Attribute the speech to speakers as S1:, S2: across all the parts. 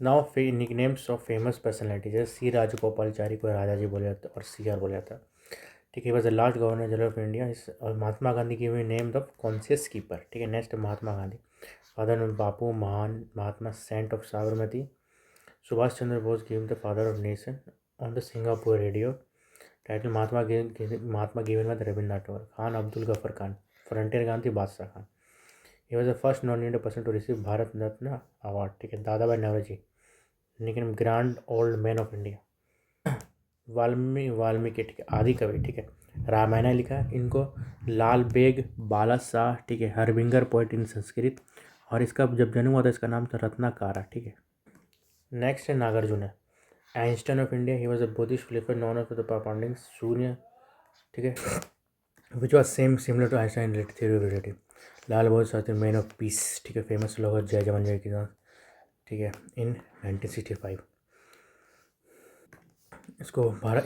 S1: Now nicknames of famous personality, जैसे सी राजगोपालचारी को राजा जी बोला जाता है और सी आर बोला जाता है। ठीक है, was the last governor general of India. और महात्मा गांधी की हुई नेम द कॉन्शियस कीपर। ठीक है, next Mahatma Gandhi. Father of Bapu, महान Mahatma, saint of Sabarmati. Subhash Chandra Bose given the father of nation on the Singapore radio. Title Mahatma given by Rabindranath Tagore. Khan Abdul Gaffar Khan, frontier Gandhi, Badshah Khan. He was the first non Indian person to receive Bharat Ratna award. ठीक है, Dadabhai Naoroji, लेकिन grand old man of India. Valmiki, ठीक है, आदि कवि। ठीक है, रामायण लिखा है इनको। लाल बेग बाला शाह, ठीक है, हरविंगर पोइट इन संस्कृत। और इसका जब जन्म हुआ था इसका नाम था रत्नाकारा। ठीक है, नेक्स्ट है Nagarjuna, Einstein of India. He was a Buddhist philosopher known of the founding shunya. ठीक है, which was same similar to Einstein theory of relative. Lal Bahadur Shastri, man of peace. ठीक है, फेमस लोग जय जवान जय किसान। ठीक है, इन 1965।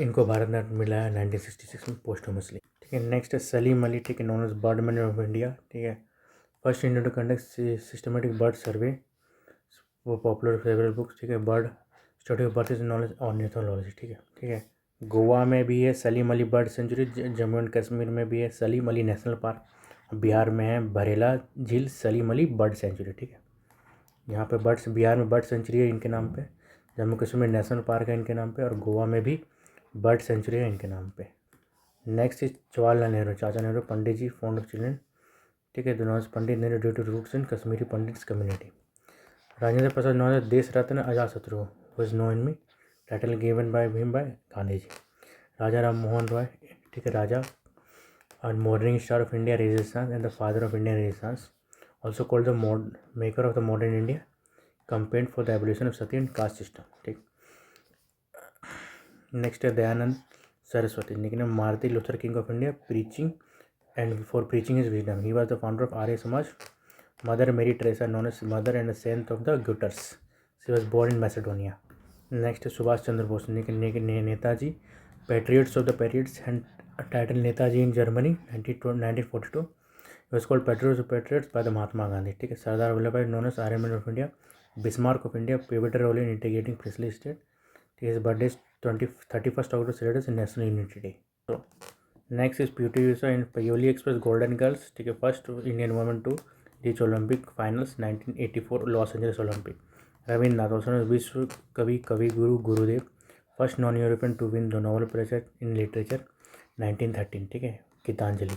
S1: इनको भारत रत्न मिला है 1966 में पोस्टमसली। ठीक है, नेक्स्ट है सलीम अली। ठीक है, known as birdman of India. ठीक है, first Indian to conduct systematic bird survey. वो पॉपुलर फेवरेट बुक्स। ठीक है, bird study of birds is knowledge और नेथोलॉजी। ठीक है, गोवा में भी है Salim Ali bird sanctuary. Jammu and Kashmir में भी है सलीम अली नेशनल पार्क। बिहार में है बरेला झील सलीम अली बर्ड सेंचुरी। ठीक है, यहाँ पे बर्ड्स, बिहार में बर्ड सेंचुरी है इनके नाम पे। जम्मू कश्मीर में नेशनल पार्क है इनके नाम पे। और गोवा में भी बर्ड सेंचुरी है इनके नाम पे। Next is Jawaharlal Nehru, Chacha Nehru, Pandit ji, fond of children. ठीक है, दोनों Pandit Nehru due to roots in Kashmiri Pandits community. Rajendra Prasad known Desh Ratna Ajatashatru was no in me. Title given by Bhim by Gandhi ji. Raja Ram Mohan Roy, ठीक है, राजा और morning star of India resistance and the father of Indian resistance, also called the maker of the modern India, campaign for the evolution of Sati and caste system. ठीक, next है Dayanand Saraswati, nickname Maruti Luther king of India, preaching and for preaching his wisdom. He was the founder of Arya Samaj. Mother Mary Teresa, known as Mother and a Saint of the Gutters. She was born in Macedonia. Next is Subhash Chandra Bose, Netaji, Patriots of the Patriots, and title Netaji in Germany, 1942. He was called Patriots of Patriots by the Mahatma Gandhi. ठीक है, सरदार वल्लभ भाई, known as Iron Man of India, Bismarck of India, pivotal role in integrating princely state. His birthday is 31st October, celebrated as National Unity Day. So next is PT Usha in Payyoli express golden girls. ठीक है, first Indian women to reach Olympic finals 1984 Los Angeles Olympic. Rabindranath also Vishwa Kavi, Kavi Guru, Gurudev. First non European to win the Nobel prize in literature 1913। ठीक है, Gitanjali.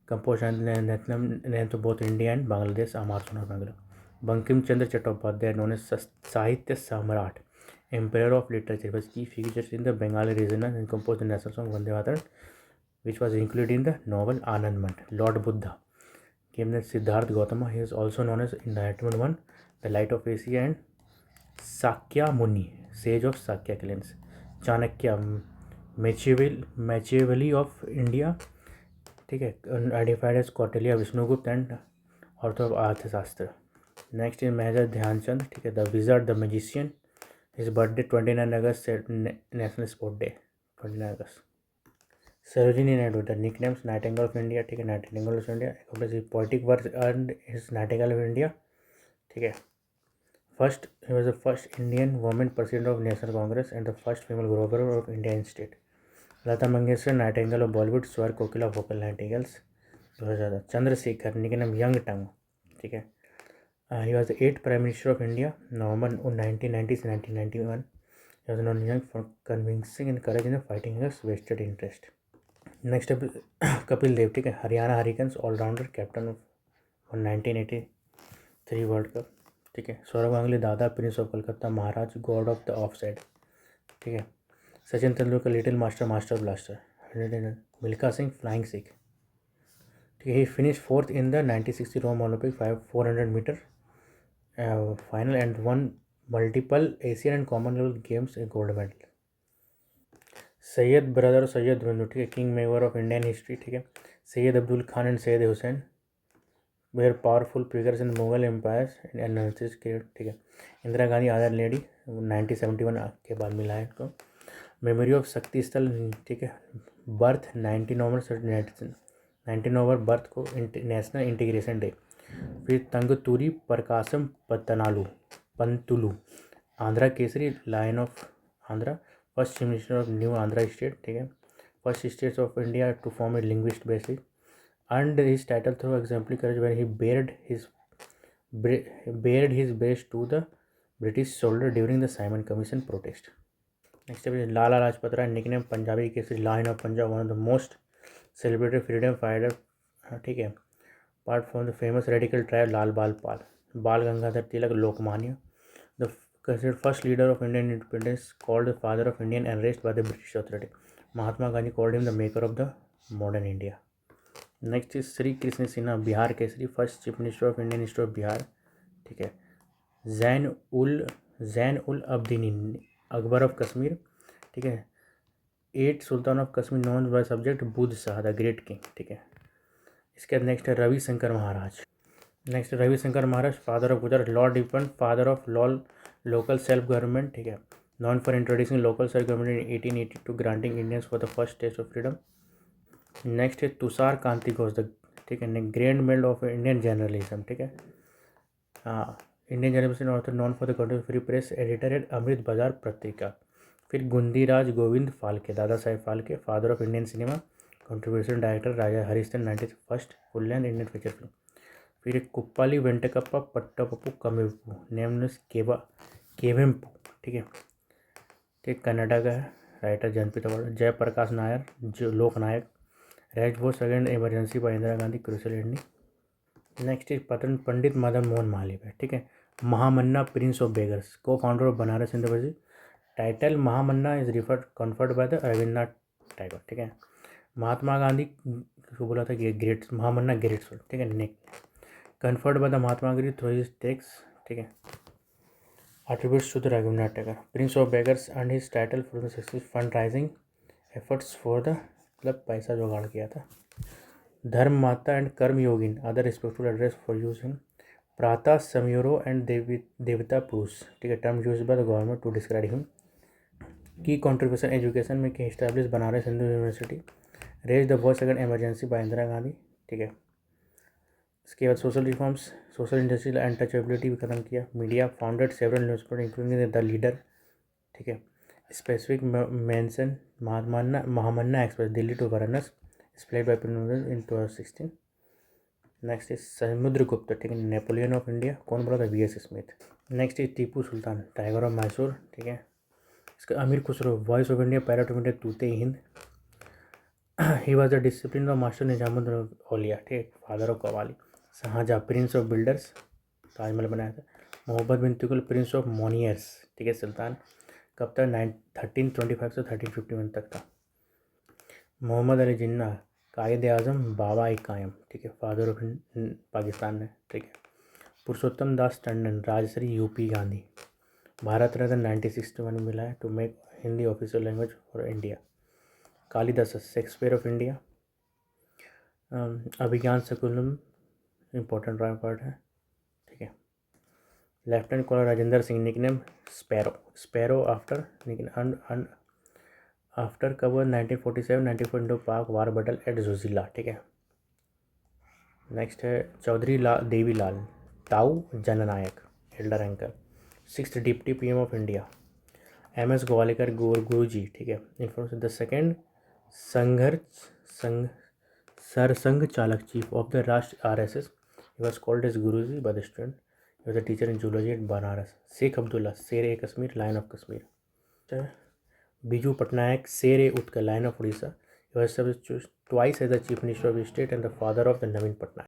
S1: Compose name to both India and Bangladesh, Amar Sonar Bangla. Bankim Chandra Chattopadhyay, known as Sahitya Samrat, empire of literature, was key figures in the Bengali region and composed the national song Vande Mataram, which was included in the novel Anandmand. Lord Buddha came the Siddharth Gautama. He is also known as Enlightenment One, the Light of Asia, and Sakya Muni, sage of Sakya clans. Chanakya, Machiavelli of India. ठीक है, identified as Kautilya, Vishnugupta and ऑर्थो of Arthashastra. Next is major Dhyanchand. ठीक है, the wizard, the magician. His birthday 29 August, national sport day 29 August. Sarojini Naidu, the nicknames nightingale of India. ठीक है, nightingale of India, poetic work earn is nightingale of India. ठीक है, first he was the first Indian women president of national Congress and the first female governor of India in state. Lata Mangeshkar, nightingale of Bollywood, Swar Kokila, vocal nightingales 2000। Chandrashekhar, nickname young Turk. ठीक है, he was the 8th prime minister of India, November 1990 से 1991। He was known young for convincing and courage in fighting against vested interest. Next Kapil Dev. ठीक है, Haryana hurricanes allrounder, captain of 1983 world cup. ठीक है, Sourav Ganguly, Dada, prince of Calcutta, Maharaj, god of the off side. ठीक है, Sachin Tendulkar, little master, master blaster. Milkha Singh, flying Sikh. ठीक है, he finish 4th in the 1960 Rome Olympic 400 metre final and won multiple Asian and Commonwealth games a gold medal. Syed brother, Syed बंधु। ठीक है, king maker of Indian history. ठीक है, Syed Abdul Khan and Syed Hussain were powerful figures in Mughal empires and नर्सिस के। ठीक है, इंदिरा गांधी, आदर लेडी, 1971 के बाद मिला है इनको। मेमोरी ऑफ शक्ति स्थल। ठीक है, बर्थ 19 नवंबर बर्थ को नेशनल इंटीग्रेशन डे। फिर Tanguturi Prakasam Pantulu, Andhra Kesari, lion of Andhra, first chief minister of new Andhra state, ठीक है, first states of India to form a linguist basis, earned his title through exemplary courage when he bared his breast to the British soldier during the Simon Commission protest. Next है Lala Lajpat Rai, nickname Punjabi Kesari, lion of Punjab, one of the most celebrated freedom fighter, ठीक है, apart from the famous radical tribe लाल बाल पाल, बाल Gangadhar Tilak, Lokmanya, the considered first leader of Indian independence, called the father of Indian and raised by the British authority. Mahatma Gandhi called him the maker of the modern India. Next is Shri Krishna Sinha, Bihar Kesari, first chief minister of Indian state of Bihar, ठीक है, Zain ul Abidin, Akbar of Kashmir, ठीक है, 8 sultan of Kashmir known by subject Bud Shah the great king, ठीक है। इसके बाद next है Ravishankar Maharaj, next Ravishankar Maharaj, father of Gujarat, lord defence, father of local self government, ठीक है, known for introducing local self government in 1882, granting Indians for the first taste of freedom. Next है तुषार कांति घोष, ठीक है, grand medal of Indian journalism, ठीक है, हाँ, Indian journalism author known for the country free press, editor at Amrita Bazar Patrika. फिर Dhundiraj Govind Phalke, Dada Saheb Phalke, father of Indian cinema, contribution director Raja Harishchandra, 91st full length Indian feature film. फिर Kuppali Venkatappa पट्टापप्पू कमेपू, nameless केवेम्पू, ठीक है, ठीक, कनाडा का है, राइटर जनपिता अवार्ड। जयप्रकाश नायर, जो Loknayak, led war second emergency by Indira Gandhi, crucial ending. Next is Pandit Madan Mohan Malaviya, ठीक है, Mahamana prince of beggars, co founder of Banaras university, title Mahamana is referred conferred by the Rabindranath Tagore, ठीक है। महात्मा गांधी को बोला था कि ग्रेट महामन्ना ग्रेट सोल, ठीक है, next conferred by the Mahatma Gandhi through his texts, ठीक है, attributes to the Rabindranath Tagore. Prince of beggars and his title for the success fund raising efforts for the, मतलब पैसा जुगाड़ किया था। धर्म माता and Karma Yogin, other respectful address for use in प्रातः समयोरो एंड देवता पुरुष, ठीक है, term use by the government to describe him. की कॉन्ट्रीब्यूशन एजुकेशन में की establish Banaras Hindu university, raise the voice against emergency by Indira Gandhi, ठीक है। इसके बाद social reforms, social industrial untouchability भी खत्म किया। Media, founded several newspaper including the leader, ठीक है। Specific mention Mahamana express Delhi to Varanasi, स्प्लेड by prince in 2016। Next is Samudragupta, ठीक है, नेपोलियन ऑफ इंडिया, कौन बोला था, V S. Smith. Next is Tipu Sultan, tiger of Mysore, ठीक है। इसका Amir Khusro, voice of India, parrot of India, Tuti Hind. He was the disciple of master Nizamuddin Auliya, ठीक है, father of qawwali. Shahjahan, prince of builders, Taj Mahal बनाया था। Mohammad bin Tughlaq, prince of moneyers, ठीक है, सुल्तान, कब तक, 1325 से 1351 तक था। मोहम्मद अली जिन्ना, कायद आज़म, बाबा ई कायम, ठीक है, फादर ऑफ पाकिस्तान है, ठीक है। पुरुषोत्तम दास टंडन, राजश्री, यूपी गांधी, भारत रत्न 1961 मिला है to make Hindi official language for India. Kalidas, Shakespeare of India. Abhigyan Shakuntalam, important part है, ठीक है। Lieutenant colonel Rajendra Singh, nickname sparrow after कब 1947 94 इंडो पाक वार बैटल एट जोजिला, ठीक है। नेक्स्ट है Chaudhary Devi Lal, Tau Jannayak, elder anchor, 6th deputy PM of India. M S. Golwalkar, Guru ji, ठीक है। Information, the second Sarsanghchalak, chief of the Rashtra RSS, he was called as Guruji by the student. He was a teacher in zoology at Banaras. Sheikh Abdullah, Sher-e-Kashmir, Lion of Kashmir. Biju Patnaik, Sher-e-Utkal, Lion of Odisha. He was served twice as the chief minister of the state and the father of the Naveen Patnaik.